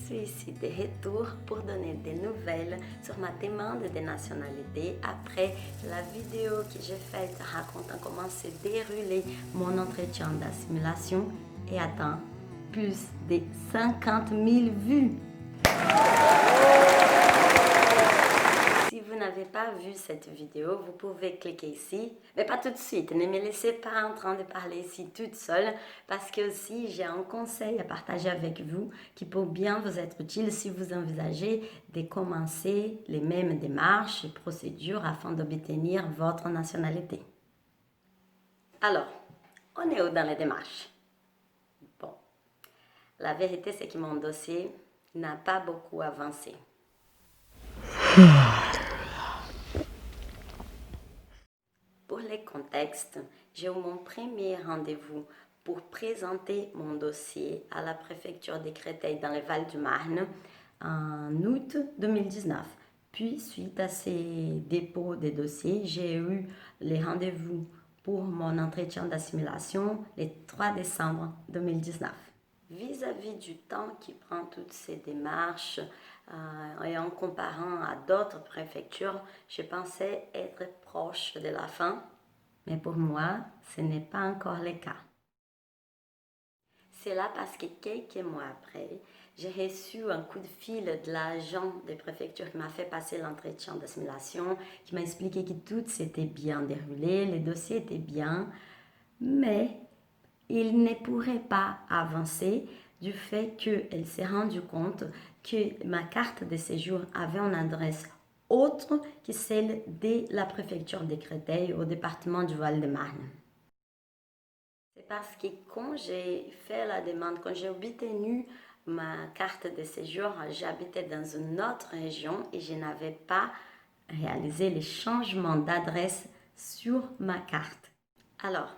suis ici de retour pour donner des nouvelles sur ma demande de nationalité après la vidéo que j'ai faite racontant comment s'est déroulé mon entretien d'assimilation et atteint plus de 50 000 vues. Si vous n'avez pas vu cette vidéo, vous pouvez cliquer ici, mais pas tout de suite. Ne me laissez pas en train de parler ici toute seule parce que aussi j'ai un conseil à partager avec vous qui peut bien vous être utile si vous envisagez de commencer les mêmes démarches et procédures afin d'obtenir votre nationalité. Alors, on est où dans les démarches? Bon, la vérité c'est que mon dossier n'a pas beaucoup avancé. Pour les contextes, j'ai eu mon premier rendez-vous pour présenter mon dossier à la préfecture de Créteil dans le Val-du-Marne en août 2019. Puis, suite à ces dépôts de dossiers, j'ai eu les rendez-vous pour mon entretien d'assimilation le 3 décembre 2019. Vis-à-vis du temps qui prend toutes ces démarches et en comparant à d'autres préfectures, je pensais être proche de la fin, mais pour moi, ce n'est pas encore le cas. C'est là parce que quelques mois après, j'ai reçu un coup de fil de l'agent des préfectures qui m'a fait passer l'entretien d'assimilation, qui m'a expliqué que tout s'était bien déroulé, les dossiers étaient bien, mais il ne pourrait pas avancer du fait qu'elle s'est rendue compte que ma carte de séjour avait une adresse autre que celle de la préfecture de Créteil au département du Val-de-Marne. C'est parce que quand j'ai fait la demande, quand j'ai obtenu ma carte de séjour, j'habitais dans une autre région et je n'avais pas réalisé les changements d'adresse sur ma carte. Alors,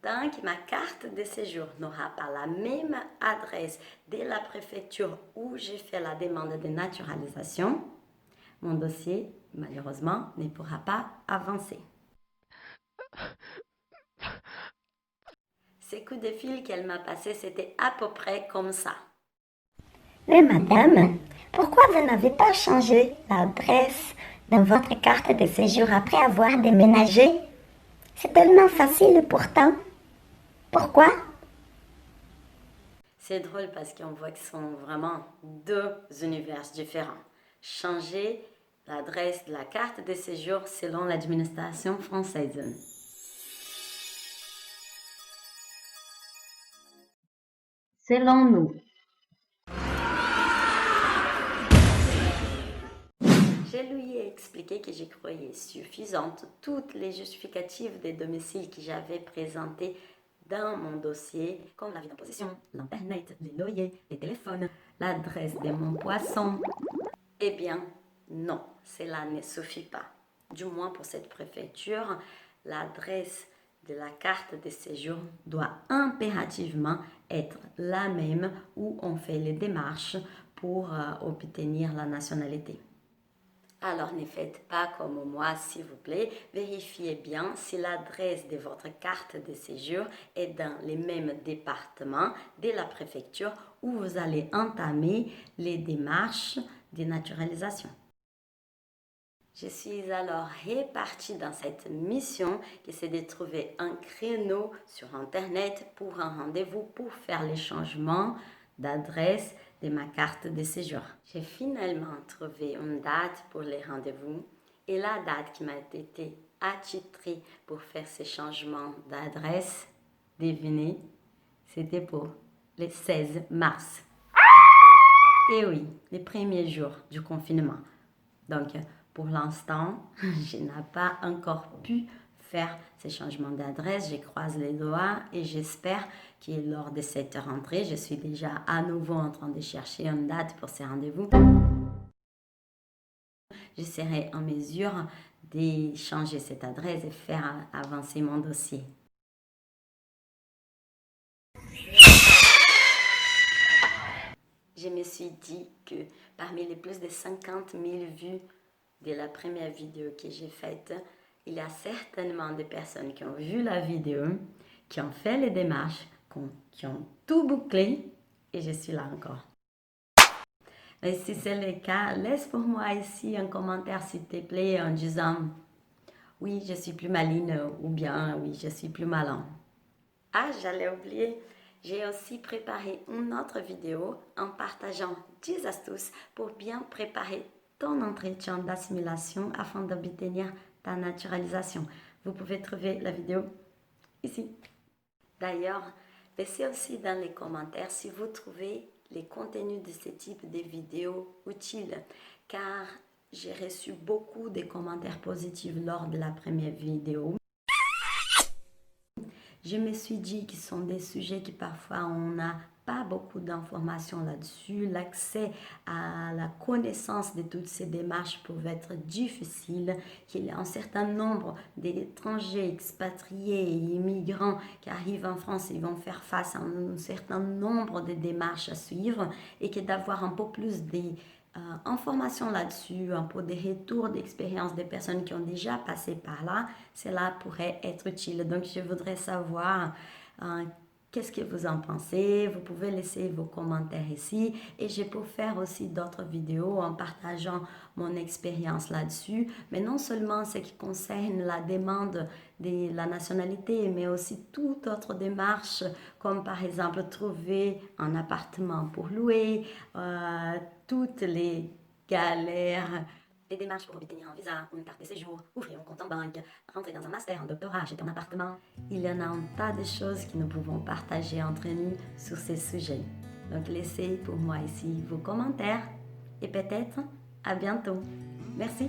tant que ma carte de séjour n'aura pas la même adresse de la préfecture où j'ai fait la demande de naturalisation, mon dossier, malheureusement, ne pourra pas avancer. Ce coup de fil qu'elle m'a passé, c'était à peu près comme ça. Mais madame, pourquoi vous n'avez pas changé l'adresse de votre carte de séjour après avoir déménagé? C'est tellement facile pourtant. Pourquoi? C'est drôle parce qu'on voit que ce sont vraiment deux univers différents. Changer l'adresse de la carte de séjour selon l'administration française. Selon nous. Je lui ai expliqué que je croyais suffisantes toutes les justificatifs des domiciles que j'avais présentés dans mon dossier, comme l'avis d'imposition, l'internet, les loyers, les téléphones, l'adresse de mon poisson. Eh bien, non, cela ne suffit pas. Du moins pour cette préfecture, l'adresse de la carte de séjour doit impérativement être la même où on fait les démarches pour obtenir la nationalité. Alors ne faites pas comme moi, s'il vous plaît. Vérifiez bien si l'adresse de votre carte de séjour est dans les mêmes départements de la préfecture où vous allez entamer les démarches de naturalisation. Je suis alors repartie dans cette mission qui c'est de trouver un créneau sur Internet pour un rendez-vous pour faire les changements d'adresse de ma carte de séjour. J'ai finalement trouvé une date pour les rendez-vous et la date qui m'a été attitrée pour faire ces changements d'adresse, devinez, c'était pour le 16 mars. Et oui, les premiers jours du confinement. Donc, pour l'instant, je n'ai pas encore pu faire ces changements d'adresse. Je croise les doigts et j'espère que lors de cette rentrée, je suis déjà à nouveau en train de chercher une date pour ces rendez-vous. Je serai en mesure de changer cette adresse et faire avancer mon dossier. Je me suis dit que parmi les plus de 50 000 vues de la première vidéo que j'ai faite, il y a certainement des personnes qui ont vu la vidéo, qui ont fait les démarches, qui ont tout bouclé et je suis là encore. Et si c'est le cas, laisse pour moi ici un commentaire s'il te plaît en disant oui, je suis plus maline ou bien oui, je suis plus malin. Ah, j'allais oublier, j'ai aussi préparé une autre vidéo en partageant 10 astuces pour bien préparer ton entretien d'assimilation afin d'obtenir ta naturalisation. Vous pouvez trouver la vidéo ici. D'ailleurs, laissez aussi dans les commentaires si vous trouvez les contenus de ce type de vidéos utiles, car j'ai reçu beaucoup de commentaires positifs lors de la première vidéo. Je me suis dit que ce sont des sujets que parfois on n'a pas beaucoup d'informations là-dessus. L'accès à la connaissance de toutes ces démarches peut être difficile, qu'il y a un certain nombre d'étrangers, expatriés et immigrants qui arrivent en France et vont faire face à un certain nombre de démarches à suivre et que d'avoir un peu plus informations là-dessus, un peu des retours d'expérience des personnes qui ont déjà passé par là, cela pourrait être utile. Donc, je voudrais savoir qu'est-ce que vous en pensez. Vous pouvez laisser vos commentaires ici et je peux faire aussi d'autres vidéos en partageant mon expérience là-dessus, mais non seulement ce qui concerne la demande de la nationalité, mais aussi toute autre démarche, comme par exemple trouver un appartement pour louer, toutes les galères, des démarches pour obtenir un visa, une carte de séjour, ouvrir un compte en banque, rentrer dans un master, un doctorat, acheter un appartement. Il y en a un tas de choses que nous pouvons partager entre nous sur ces sujets. Donc laissez pour moi ici vos commentaires et peut-être à bientôt. Merci.